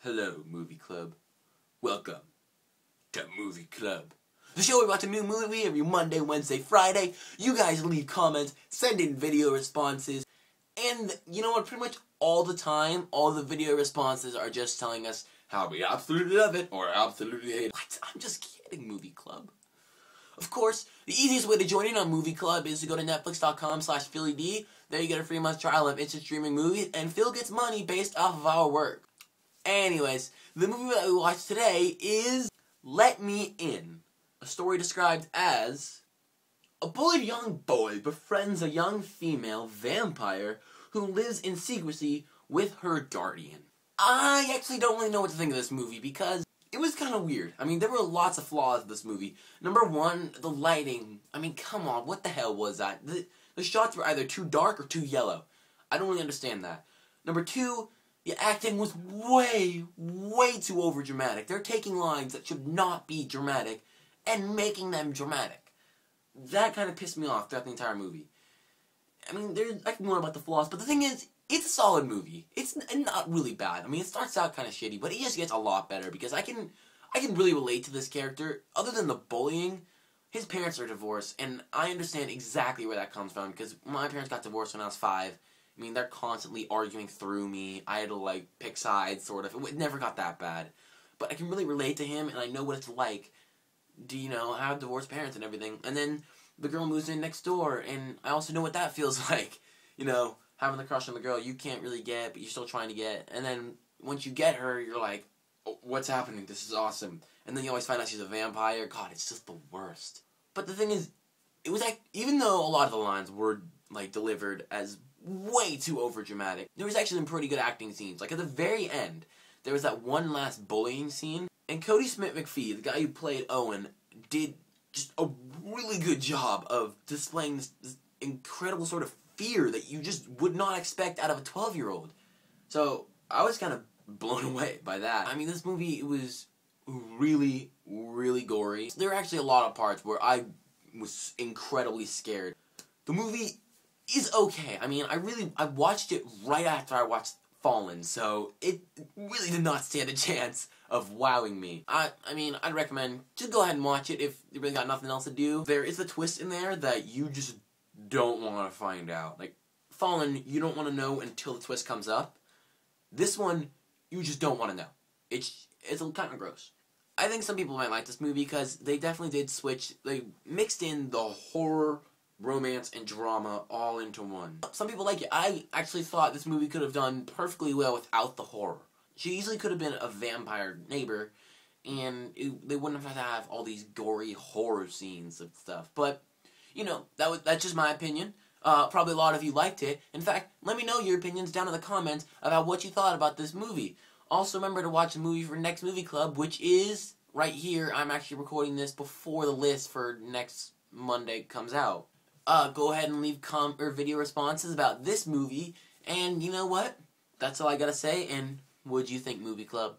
Hello, Movie Club. Welcome to Movie Club. The show where we watch a new movie every Monday, Wednesday, Friday. You guys leave comments, send in video responses, and you know what? Pretty much all the time, all the video responses are just telling us how we absolutely love it or absolutely hate it. What? I'm just kidding, Movie Club. Of course, the easiest way to join in on Movie Club is to go to netflix.com/PhillyD. There you get a free month trial of instant streaming movies, and Phil gets money based off of our work. Anyways, the movie that we watched today is Let Me In, a story described as a bullied young boy befriends a young female vampire who lives in secrecy with her guardian. I actually don't really know what to think of this movie because it was kind of weird. I mean, there were lots of flaws in this movie. Number one, the lighting. I mean, come on, what the hell was that? The shots were either too dark or too yellow. I don't really understand that. Number two, the acting was way too overdramatic. They're taking lines that should not be dramatic and making them dramatic. That kind of pissed me off throughout the entire movie. I mean, I can more about the flaws, but the thing is, it's a solid movie. It's not really bad. I mean, it starts out kind of shitty, but it just gets a lot better because I can really relate to this character. Other than the bullying, his parents are divorced, and I understand exactly where that comes from because my parents got divorced when I was 5. I mean, they're constantly arguing through me. I had to, like, pick sides, sort of. It never got that bad. But I can really relate to him, and I know what it's like to, you know, have divorced parents and everything. And then the girl moves in next door, and I also know what that feels like. You know, having the crush on the girl you can't really get, but you're still trying to get. And then once you get her, you're like, oh, what's happening? This is awesome. And then you always find out she's a vampire. God, it's just the worst. But the thing is, it was like, even though a lot of the lines were, like, delivered as way too overdramatic, there was actually some pretty good acting scenes. Like, at the very end, there was that one last bullying scene, and Cody Smith-McPhee, the guy who played Owen, did just a really good job of displaying this incredible sort of fear that you just would not expect out of a 12-year-old. So, I was kind of blown away by that. I mean, this movie was really gory. There were actually a lot of parts where I was incredibly scared. The movie is okay. I mean, I watched it right after I watched Fallen, so it really did not stand a chance of wowing me. I mean, I'd recommend just go ahead and watch it if you really got nothing else to do. There is a twist in there that you just don't want to find out. Like, Fallen, you don't want to know until the twist comes up. This one, you just don't want to know. It's kind of gross. I think some people might like this movie because they definitely did switch. They mixed in the horror, romance, and drama all into one. Some people like it. I actually thought this movie could have done perfectly well without the horror. She easily could have been a vampire neighbor, and they wouldn't have had to have all these gory horror scenes and stuff. But, you know, that's just my opinion. Probably a lot of you liked it. In fact, let me know your opinions down in the comments about what you thought about this movie. Also, remember to watch the movie for next movie club, which is right here. I'm actually recording this before the list for next Monday comes out. Go ahead and leave video responses about this movie. And you know what? That's all I gotta say. And what'd you think, Movie Club?